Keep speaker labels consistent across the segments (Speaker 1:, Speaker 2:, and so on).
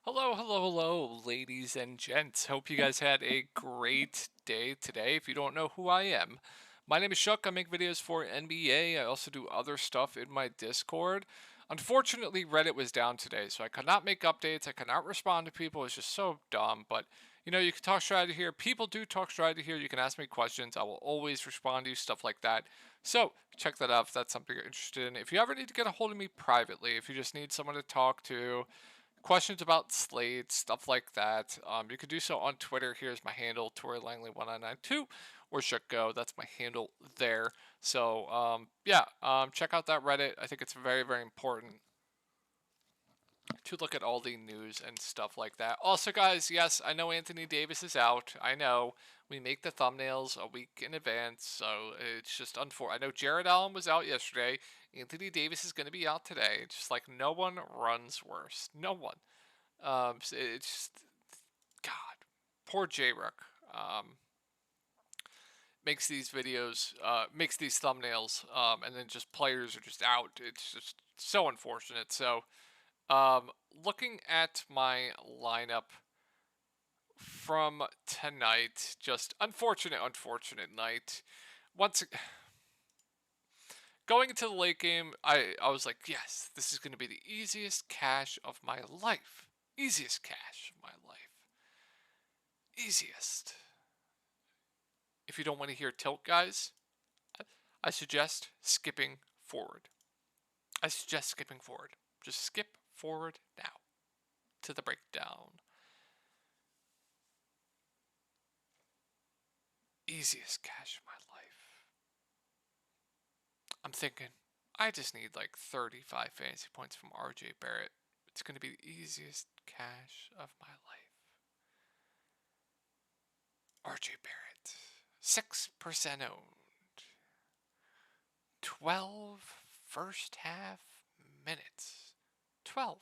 Speaker 1: Hello, hello, hello, ladies and gents. Hope you guys had a great day today. If you don't know who I am, my name is Shuck. I make videos for NBA. I also do other stuff in my Discord. Unfortunately, Reddit was down today, so I could not make updates. I could not respond to people. It's just so dumb. But, you can talk strategy here. People do talk strategy here. You can ask me questions. I will always respond to you, stuff like that. So, check that out if that's something you're interested in. If you ever need to get a hold of me privately, if you just need someone to talk to, questions about Slate, stuff like that. You can do so on Twitter. Here's my handle, Tori Langley 1992, or Shutgo. That's my handle there. So check out that Reddit. I think it's very, very important to look at all the news and stuff like that. Also, guys, yes, I know Anthony Davis is out. I know we make the thumbnails a week in advance, so it's just unfortunate. I know Jared Allen was out yesterday. Anthony Davis is going to be out today. It's just like no one runs worse. No one. So it's just, God, poor J Rook. Makes these videos, makes these thumbnails, and then just players are just out. It's just so unfortunate. So, looking at my lineup from tonight, just unfortunate night. Once going into the late game, I was like, yes, this is going to be the easiest cash of my life. Easiest cash of my life. Easiest. If you don't want to hear tilt, guys, I suggest skipping forward. I suggest skipping forward. Just skip forward now to the breakdown. Easiest cash of my life. I'm thinking, I just need like 35 fantasy points from RJ Barrett. It's going to be the easiest cash of my life. RJ Barrett, 6% owned. 12 first half minutes. 12.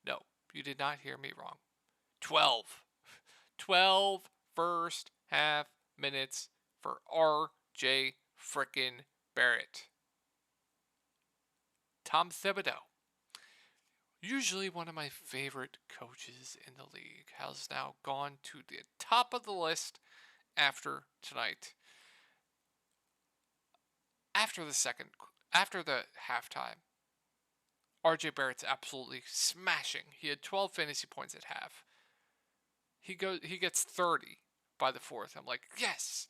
Speaker 1: No, you did not hear me wrong. 12. 12 first half minutes for RJ frickin' Barrett. Tom Thibodeau, usually one of my favorite coaches in the league, has now gone to the top of the list after tonight. After the halftime, RJ Barrett's absolutely smashing. He had 12 fantasy points at half. He gets 30 by the fourth. I'm like, yes,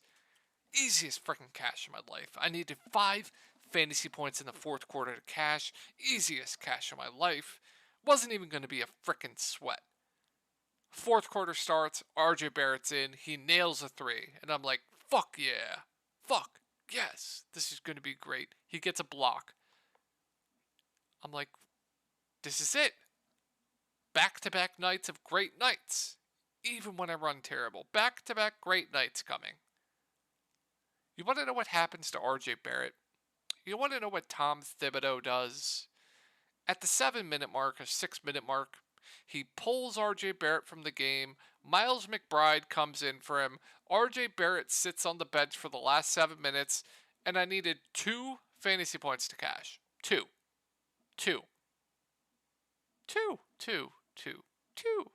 Speaker 1: easiest freaking cash in my life. I needed 5 fantasy points in the fourth quarter to cash. Easiest cash in my life. Wasn't even going to be a freaking sweat. Fourth quarter starts, RJ Barrett's in, he nails a 3, and I'm like, fuck yeah. Fuck, yes, this is going to be great. He gets a block. I'm like, this is it. Back to back nights of great nights. Even when I run terrible. Back to back great nights coming. You want to know what happens to RJ Barrett? You want to know what Tom Thibodeau does? At the 7-minute mark, or 6-minute mark, he pulls RJ Barrett from the game. Miles McBride comes in for him. RJ Barrett sits on the bench for the last 7 minutes, and I needed 2 fantasy points to cash. 2. 2. 2. 2. 2. 2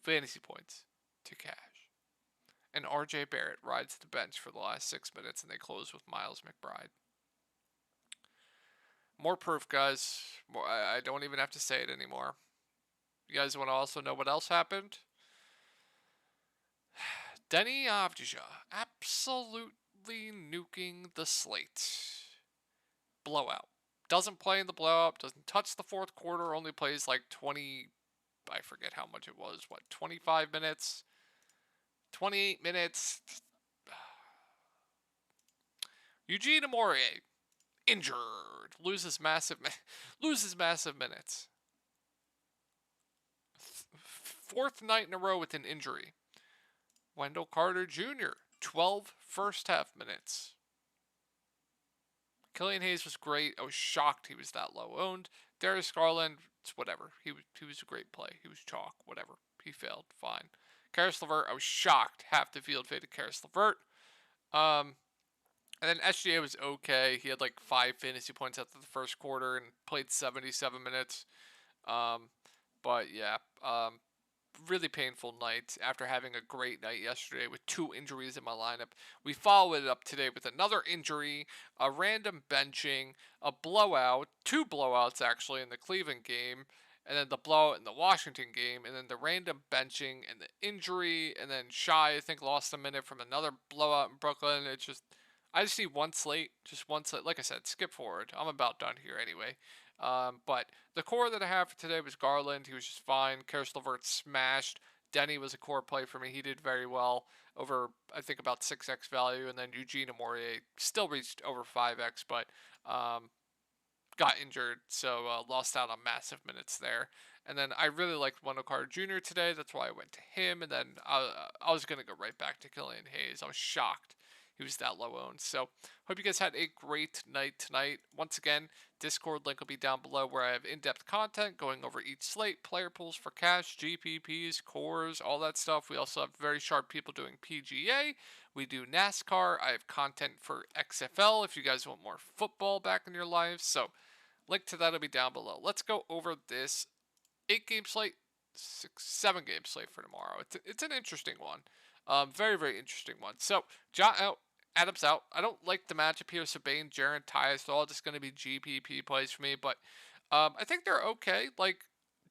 Speaker 1: fantasy points to cash. And RJ Barrett rides the bench for the last 6 minutes, and they close with Miles McBride. More proof, guys. I don't even have to say it anymore. You guys want to also know what else happened? Denny Avdija absolutely nuking the slate. Blowout. Doesn't play in the blowout, doesn't touch the fourth quarter, only plays like 20, I forget how much it was, 25 minutes? 28 minutes? Eugene Amore, injured, loses massive minutes. Fourth night in a row with an injury. Wendell Carter Jr., 12 first half minutes. Killian Hayes was great. I was shocked he was that low owned. Darius Garland, it's whatever. He was a great play. He was chalk, whatever. He failed, fine. Karis LeVert, I was shocked. Half the field faded Karis LeVert. And then SGA was okay. He had like 5 fantasy points after the first quarter and played 77 minutes. But yeah, really painful night after having a great night yesterday with 2 injuries in my lineup. We followed it up today with another injury, a random benching, a blowout, 2 blowouts actually in the Cleveland game, and then the blowout in the Washington game, and then the random benching and the injury, and then Shy, I think, lost a minute from another blowout in Brooklyn. It's just, I just need one slate, just one slate. Like I said, skip forward. I'm about done here anyway. But the core that I have for today was Garland. He was just fine. Karis LeVert smashed. Denny was a core play for me. He did very well over, I think, about 6x value. And then Eugene Amorie still reached over 5x, but got injured, so lost out on massive minutes there. And then I really liked Wendell Carter Jr. today. That's why I went to him. And then I was going to go right back to Killian Hayes. I was shocked he was that low owned. So hope you guys had a great night tonight. Once again, Discord link will be down below where I have in-depth content going over each slate, player pools for cash, GPPs, cores, all that stuff. We also have very sharp people doing PGA. We do NASCAR. I have content for XFL if you guys want more football back in your lives. So link to that will be down below. Let's go over this 8-game slate, 7-game slate for tomorrow. It's an interesting one. Very, very interesting one. So, Ja out, Adams out. I don't like the matchup here. Sabane, Jaren, Tyus, they're all just going to be GPP plays for me. But I think they're okay. Like,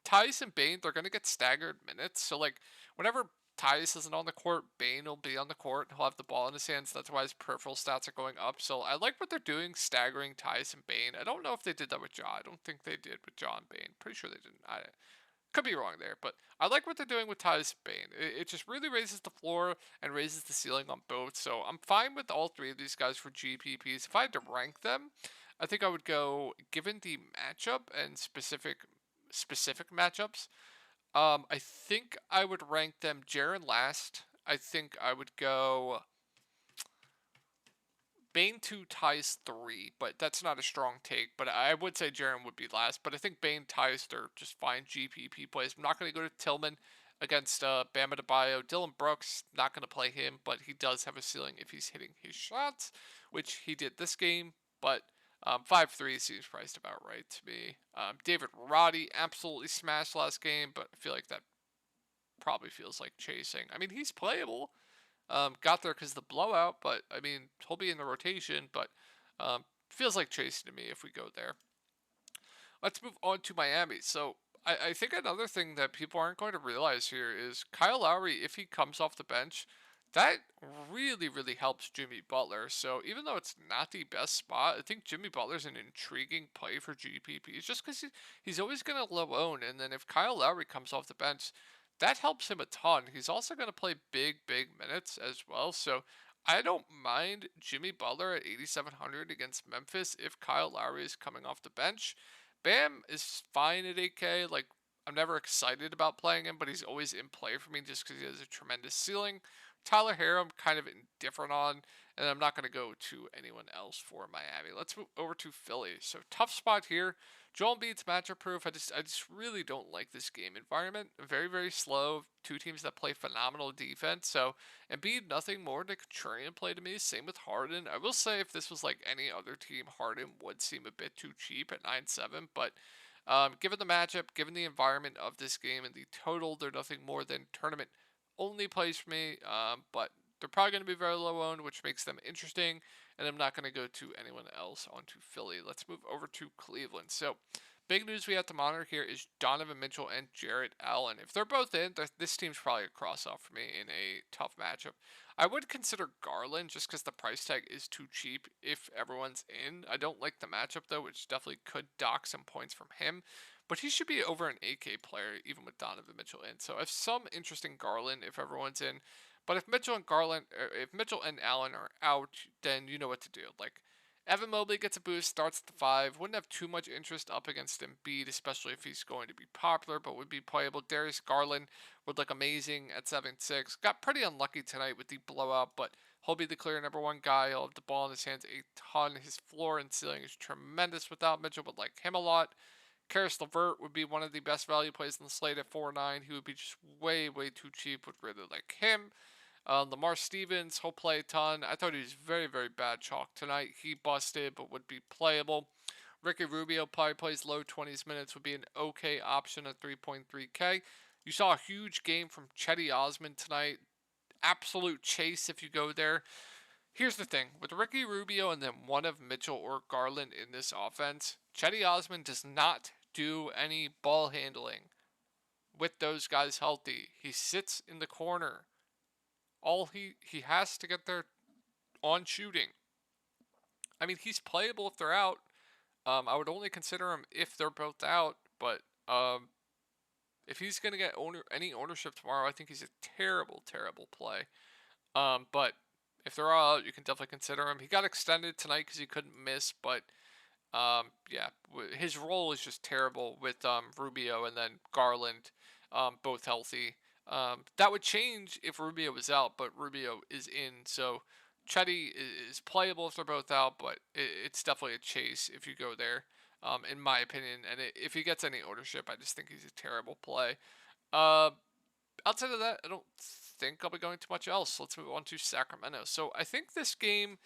Speaker 1: Tyus and Bane, they're going to get staggered minutes. So, like, whenever Tyus isn't on the court, Bane will be on the court. He'll have the ball in his hands. That's why his peripheral stats are going up. So I like what they're doing, staggering Tyus and Bane. I don't know if they did that with Ja. I don't think they did with Ja and Bane. Pretty sure they didn't. I could be wrong there, but I like what they're doing with Tyus and Bane. It just really raises the floor and raises the ceiling on both. So I'm fine with all three of these guys for GPPs. If I had to rank them, I think I would go, given the matchup and specific matchups, I think I would rank them Jaren last. I think I would go Bane 2, Tyus 3, but that's not a strong take. But I would say Jaren would be last. But I think Bane, Tyus, they're just fine GPP plays. I'm not going to go to Tillman against Bam Adebayo. Dylan Brooks, not going to play him, but he does have a ceiling if he's hitting his shots, which he did this game. But 5-3 seems priced about right to me. David Roddy absolutely smashed last game, but I feel like that probably feels like chasing. I mean, he's playable. Got there because of the blowout, but I mean, he'll be in the rotation, but feels like chasing to me if we go there. Let's move on to Miami. So I think another thing that people aren't going to realize here is Kyle Lowry, if he comes off the bench, that really, really helps Jimmy Butler. So even though it's not the best spot, I think Jimmy Butler's an intriguing play for GPPs just because he's always going to low own. And then if Kyle Lowry comes off the bench, that helps him a ton. He's also going to play big, big minutes as well. So I don't mind Jimmy Butler at 8,700 against Memphis if Kyle Lowry is coming off the bench. Bam is fine at 8K. Like, I'm never excited about playing him, but he's always in play for me just because he has a tremendous ceiling. Tyler Hero, I'm kind of indifferent on, and I'm not going to go to anyone else for Miami. Let's move over to Philly. So tough spot here. Joel Embiid's matchup proof. I just really don't like this game environment. Very, very slow. Two teams that play phenomenal defense. So Embiid, nothing more than a contrarian play to me. Same with Harden. I will say if this was like any other team, Harden would seem a bit too cheap at 9-7. But given the matchup, given the environment of this game and the total, they're nothing more than tournament only plays for me. But they're probably going to be very low owned, which makes them interesting. And I'm not going to go to anyone else onto Philly. Let's move over to Cleveland. So, big news we have to monitor here is Donovan Mitchell and Jarrett Allen. If they're both in, this team's probably a cross-off for me in a tough matchup. I would consider Garland just because the price tag is too cheap if everyone's in. I don't like the matchup, though, which definitely could dock some points from him. But he should be over an 8K player even with Donovan Mitchell in. So I have some interest in Garland if everyone's in. But if Mitchell and Allen are out, then you know what to do. Like, Evan Mobley gets a boost, starts at the 5. Wouldn't have too much interest up against Embiid, especially if he's going to be popular, but would be playable. Darius Garland would look amazing at 7-6. Got pretty unlucky tonight with the blowout, but he'll be the clear number one guy. He'll have the ball in his hands a ton. His floor and ceiling is tremendous without Mitchell, but like him a lot. Karis LeVert would be one of the best value plays in the slate at 4-9. He would be just way, way too cheap. Would really like him. Lamar Stevens, he'll play a ton. I thought he was very, very bad chalk tonight. He busted, but would be playable. Ricky Rubio probably plays low 20s minutes, would be an okay option at 3.3K. You saw a huge game from Chetty Osman tonight. Absolute chase if you go there. Here's the thing with Ricky Rubio and then one of Mitchell or Garland in this offense, Chetty Osman does not do any ball handling with those guys healthy. He sits in the corner. All he has to get there on shooting. I mean, he's playable if they're out. I would only consider him if they're both out, but if he's going to get any ownership tomorrow, I think he's a terrible, terrible play. But if they're all out, you can definitely consider him. He got extended tonight because he couldn't miss, but yeah, his role is just terrible with Rubio and then Garland, both healthy. That would change if Rubio was out, but Rubio is in, so Chetty is playable if they're both out, but it's definitely a chase if you go there, in my opinion. And if he gets any ownership, I just think he's a terrible play. Outside of that, I don't think I'll be going too much else. Let's move on to Sacramento. So I think this game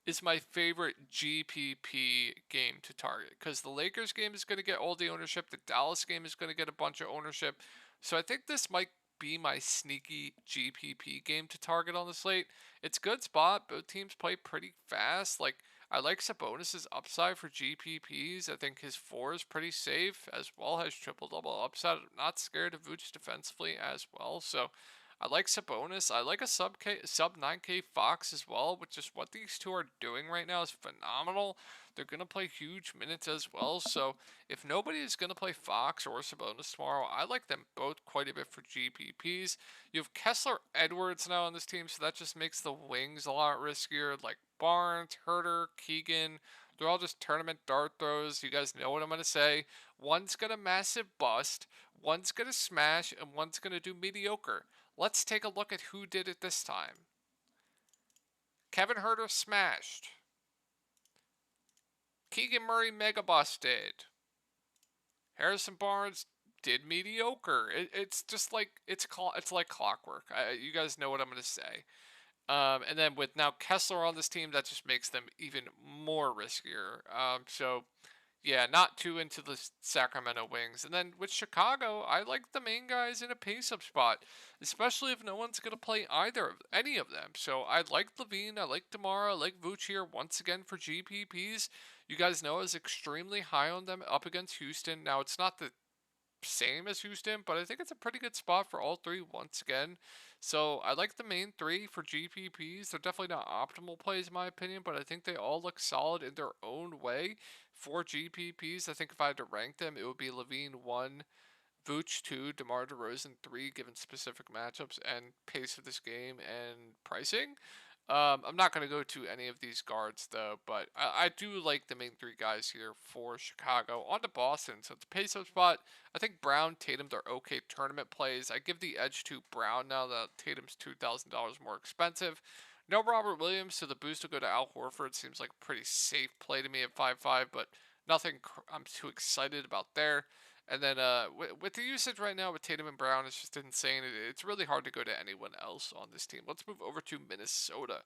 Speaker 1: is my favorite GPP game to target because the Lakers game is going to get all the ownership. The Dallas game is going to get a bunch of ownership. So I think this might be my sneaky GPP game to target on the slate. It's a good spot. Both teams play pretty fast. Like, I like Sabonis' upside for GPPs. I think his floor is pretty safe, as well as triple-double upside. I'm not scared of Vooch defensively as well. So I like Sabonis. I like a sub 9K Fox as well, which is what these two are doing right now is phenomenal. They're going to play huge minutes as well. So if nobody is going to play Fox or Sabonis tomorrow, I like them both quite a bit for GPPs. You have Kessler Edwards now on this team, so that just makes the wings a lot riskier. Like Barnes, Herter, Keegan, they're all just tournament dart throws. You guys know what I'm going to say. One's going to massive bust, one's going to smash, and one's going to do mediocre. Let's take a look at who did it this time. Kevin Herter smashed. Keegan Murray mega busted. Harrison Barnes did mediocre. It's just like it's like clockwork. You guys know what I'm gonna say. And then with now Kessler on this team, that just makes them even more riskier. So yeah, not too into the Sacramento Wings. And then with Chicago, I like the main guys in a pace-up spot, especially if no one's going to play any of them. So I like Levine, I like DeMar, I like Vooch here once again for GPPs. You guys know I was extremely high on them up against Houston. Now, it's not the same as Houston, but I think it's a pretty good spot for all three once again. So I like the main three for GPPs. They're definitely not optimal plays in my opinion, but I think they all look solid in their own way for GPPs. I think if I had to rank them, it would be Levine 1, Vooch 2, DeMar DeRozan 3, given specific matchups and pace of this game and pricing. I'm not going to go to any of these guards, though, but I do like the main three guys here for Chicago. On to Boston. So it's a pace-up spot. I think Brown, Tatum, they're okay tournament plays. I give the edge to Brown now that Tatum's $2,000 more expensive. No Robert Williams, so the boost will go to Al Horford. Seems like a pretty safe play to me at 5.5, but nothing I'm too excited about there. And then with the usage right now with Tatum and Brown, it's just insane. It's really hard to go to anyone else on this team. Let's move over to Minnesota.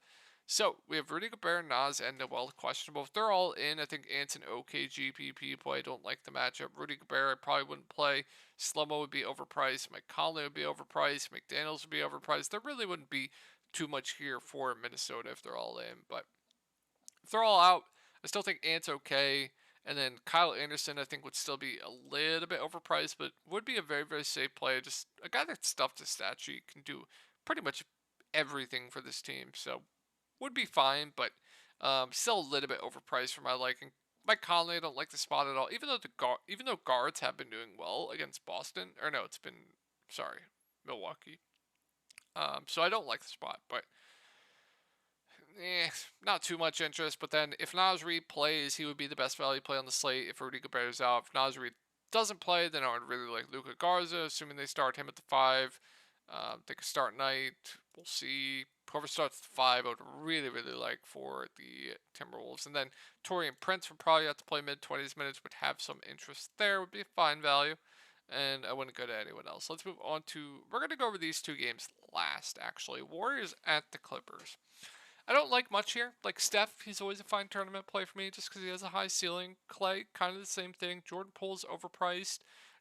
Speaker 1: So we have Rudy Gobert, Nas, and Noel questionable. If they're all in, I think Ant's an okay GPP play. I don't like the matchup. Rudy Gobert, I probably wouldn't play. Slow-mo would be overpriced. Mike Conley would be overpriced. McDaniels would be overpriced. There really wouldn't be too much here for Minnesota if they're all in. But if they're all out, I still think Ant's okay. And then Kyle Anderson, I think, would still be a little bit overpriced, but would be a very, very safe play. Just a guy that's stuffed his stat sheet, can do pretty much everything for this team. So would be fine, but still a little bit overpriced for my liking. Mike Conley, I don't like the spot at all. Even though guards have been doing well against Boston, or no, it's been Milwaukee. So I don't like the spot, but not too much interest. But then if Naz Reid plays, he would be the best value play on the slate if Rudy Gobert is out. If Naz Reid doesn't play, then I would really like Luka Garza, assuming they start him at the 5. They could start Knight. We'll see. Whoever starts the 5, I would really, really like for the Timberwolves. And then Taurean Prince would probably have to play mid-20s minutes, would have some interest there. Would be a fine value. And I wouldn't go to anyone else. Let's move on to... We're going to go over these two games last, actually. Warriors at the Clippers. I don't like much here. Like Steph, he's always a fine tournament play for me just because he has a high ceiling. Clay, kind of the same thing. Jordan Poole's overpriced.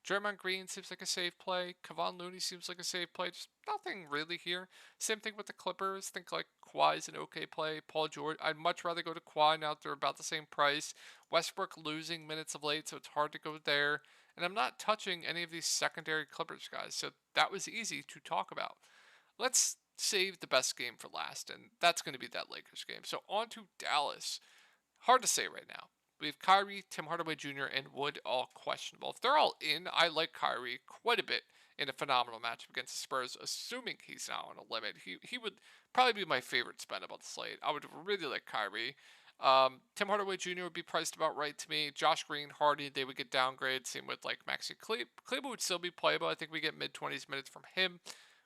Speaker 1: Draymond Green seems like a safe play. Kevon Looney seems like a safe play. Just nothing really here. Same thing with the Clippers. Think like Kawhi's an okay play. Paul George. I'd much rather go to Kawhi now that they're about the same price. Westbrook losing minutes of late, so it's hard to go there. And I'm not touching any of these secondary Clippers guys, so that was easy to talk about. Let's save the best game for last, and that's going to be that Lakers game. So on to Dallas. Hard to say right now. We have Kyrie, Tim Hardaway Jr., and Wood all questionable. If they're all in, I like Kyrie quite a bit in a phenomenal matchup against the Spurs, assuming he's not on a limit. He would probably be my favorite spend about the slate. I would really like Kyrie. Tim Hardaway Jr. would be priced about right to me. Josh Green, Hardy, they would get downgraded. Same with like Maxi Kleber would still be playable. I think we get mid-20s minutes from him.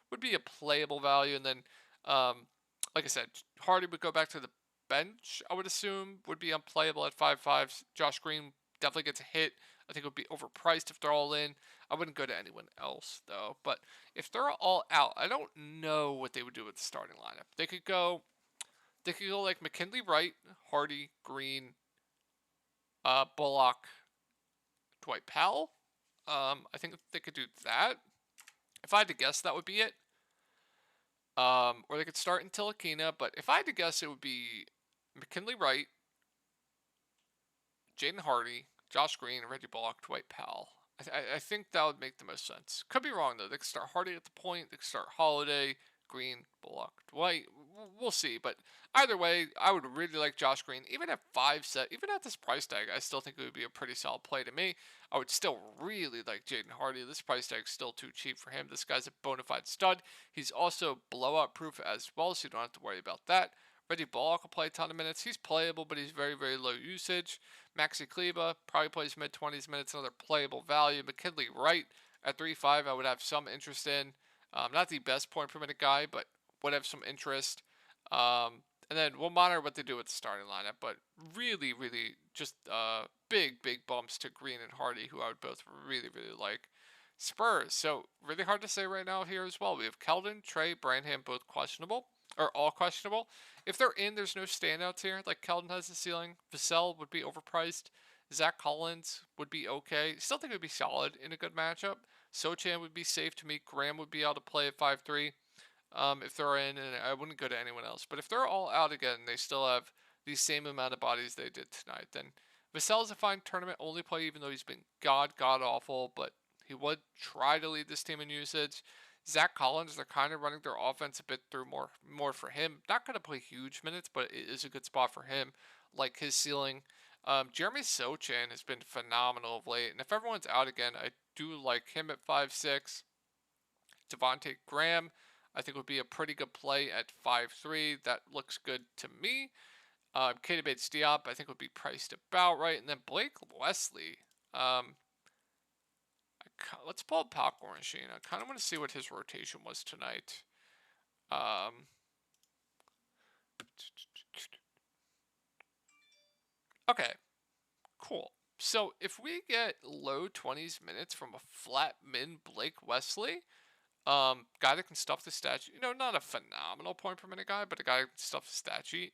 Speaker 1: Would be a playable value. And then, like I said, Hardy would go back to the bench, I would assume, would be unplayable at 5.5. Josh Green definitely gets a hit. I think it would be overpriced if they're all in. I wouldn't go to anyone else, though. But if they're all out, I don't know what they would do with the starting lineup. They could go like McKinley Wright, Hardy, Green, Bullock, Dwight Powell. I think they could do that. If I had to guess, that would be it. Or they could start in Tilakina, but if I had to guess, it would be McKinley Wright, Jaden Hardy, Josh Green, Reggie Bullock, Dwight Powell. I think that would make the most sense. Could be wrong, though. They could start Hardy at the point. They could start Holiday, Green, Bullock, Dwight. We'll see. But either way, I would really like Josh Green. Even at even at this price tag, I still think it would be a pretty solid play to me. I would still really like Jaden Hardy. This price tag is still too cheap for him. This guy's a bona fide stud. He's also blowout proof as well, so you don't have to worry about that. Reggie Bullock will play a ton of minutes. He's playable, but he's very, very low usage. Maxi Kleber probably plays mid-20s minutes, another playable value. McKinley Wright at 3.5 I would have some interest in. Not the best point per minute guy, but would have some interest. And then we'll monitor what they do with the starting lineup. But really, really just big bumps to Green and Hardy, who I would both really, really like. Spurs. So really hard to say right now here as well. We have Keldon, Trey, Branham, both questionable. Or all questionable. If they're in, there's no standouts here. Like Keldon has the ceiling. Vassell would be overpriced. Zach Collins would be okay. Still think it would be solid in a good matchup. Sochan would be safe to me. Graham would be able to play at 5.3 if they're in, and I wouldn't go to anyone else. But if they're all out again, they still have the same amount of bodies they did tonight, then Vassell's a fine tournament only play, even though he's been god awful, but he would try to lead this team in usage. Zach Collins, they're kind of running their offense a bit through more for him. Not going to play huge minutes, but it is a good spot for him. Like his ceiling. Jeremy Sochan has been phenomenal of late, and if everyone's out again, I do like him at 5.6. Devontae Graham, I think would be a pretty good play at 5.3. That looks good to me. Keita Bates-Diop, I think would be priced about right, and then Blake Wesley. Let's pull up Popcorn Machine. I kind of want to see what his rotation was tonight. Okay, cool. So if we get low 20s minutes from a flat min Blake Wesley, guy that can stuff the stat sheet, not a phenomenal point per minute guy, but a guy that can stuff the stat sheet.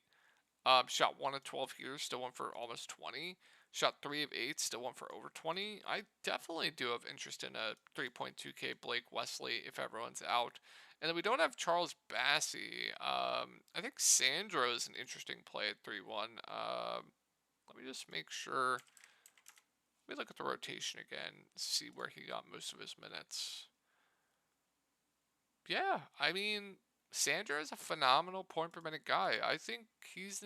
Speaker 1: Shot 1 of 12 here, still went for almost 20. Shot 3 of 8, still went for over 20. I definitely do have interest in a 3.2K Blake Wesley if everyone's out. And then we don't have Charles Bassey. I think Sandro is an interesting play at 3.1. Let me just make sure. Let me look at the rotation again, see where he got most of his minutes. Yeah, I mean, Sandro is a phenomenal point per minute guy. I think he's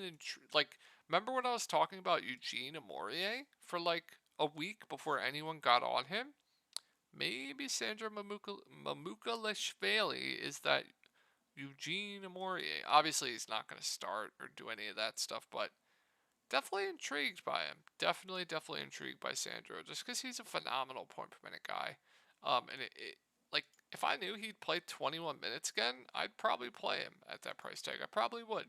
Speaker 1: remember when I was talking about Eugene Amorie for like a week before anyone got on him? Maybe Sandro Mamukelashvili is that Eugene Amorie. Obviously, he's not going to start or do any of that stuff, but definitely intrigued by him. Definitely intrigued by Sandro, just because he's a phenomenal point per minute guy. And if I knew he'd play 21 minutes again, I'd probably play him at that price tag. I probably would.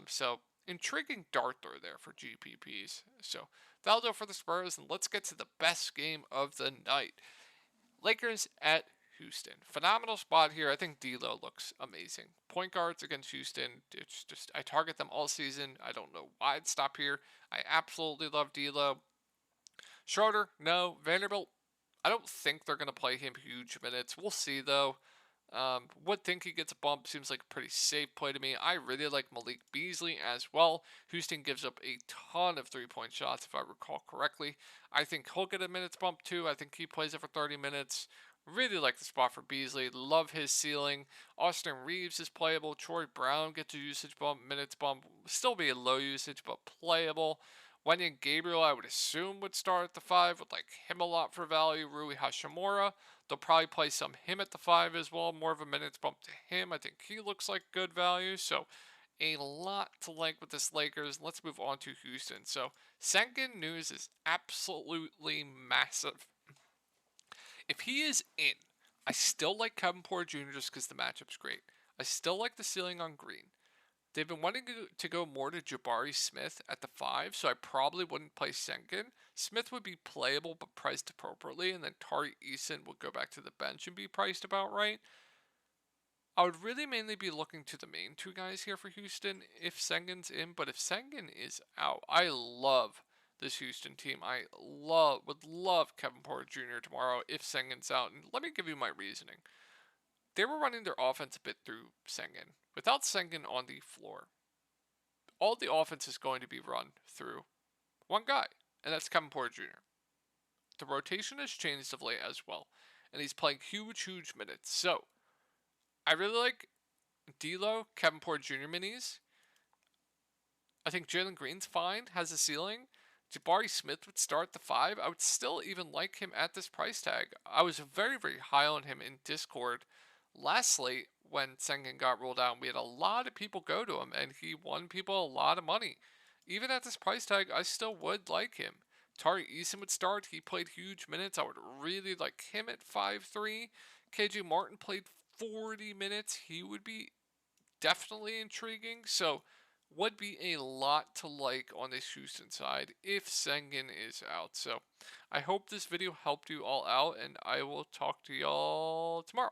Speaker 1: So intriguing dart throw there for GPPs. So that'll do it for the Spurs, and let's get to the best game of the night. Lakers at Houston. Phenomenal spot here. I think D'Lo looks amazing. Point guards against Houston. It's just, I target them all season. I don't know why I'd stop here. I absolutely love D'Lo. Schroeder, no. Vanderbilt, I don't think they're going to play him huge minutes. We'll see, though. Would think he gets a bump. Seems like a pretty safe play to me. I really like Malik Beasley as well. Houston gives up a ton of three-point shots, if I recall correctly. I think he'll get a minutes bump, too. I think he plays it for 30 minutes. Really like the spot for Beasley. Love his ceiling. Austin Reeves is playable. Troy Brown gets a usage bump, minutes bump. Still be a low usage, but playable. Wenyan Gabriel, I would assume, would start at the 5. Would like him a lot for value. Rui Hashimura, they'll probably play some him at the 5 as well. More of a minutes bump to him. I think he looks like good value. So a lot to like with this Lakers. Let's move on to Houston. So Sengun news is absolutely massive. If he is in, I still like Kevin Porter Jr. just because the matchup's great. I still like the ceiling on Green. They've been wanting to go more to Jabari Smith at the 5, so I probably wouldn't play Sengun. Smith would be playable but priced appropriately, and then Tari Eason would go back to the bench and be priced about right. I would really mainly be looking to the main two guys here for Houston if Sengun's in, but if Sengun is out, I love this Houston team. I would love Kevin Porter Jr. tomorrow if Sengun's out, and let me give you my reasoning. They were running their offense a bit through Sengun. Without Sengun on the floor, all the offense is going to be run through one guy, and that's Kevin Porter Jr. The rotation has changed of late as well, and he's playing huge minutes. So, I really like D'Lo, Kevin Porter Jr. minis. I think Jalen Green's fine, has a ceiling. Jabari Smith would start the 5. I would still even like him at this price tag. I was very high on him in Discord last slate when Sengun got ruled out. We had a lot of people go to him, and he won people a lot of money. Even at this price tag, I still would like him. Tari Eason would start. He played huge minutes. I would really like him at 5-3. KJ Martin played 40 minutes. He would be definitely intriguing. So, would be a lot to like on this Houston side if Sengun is out. So, I hope this video helped you all out, and I will talk to y'all tomorrow.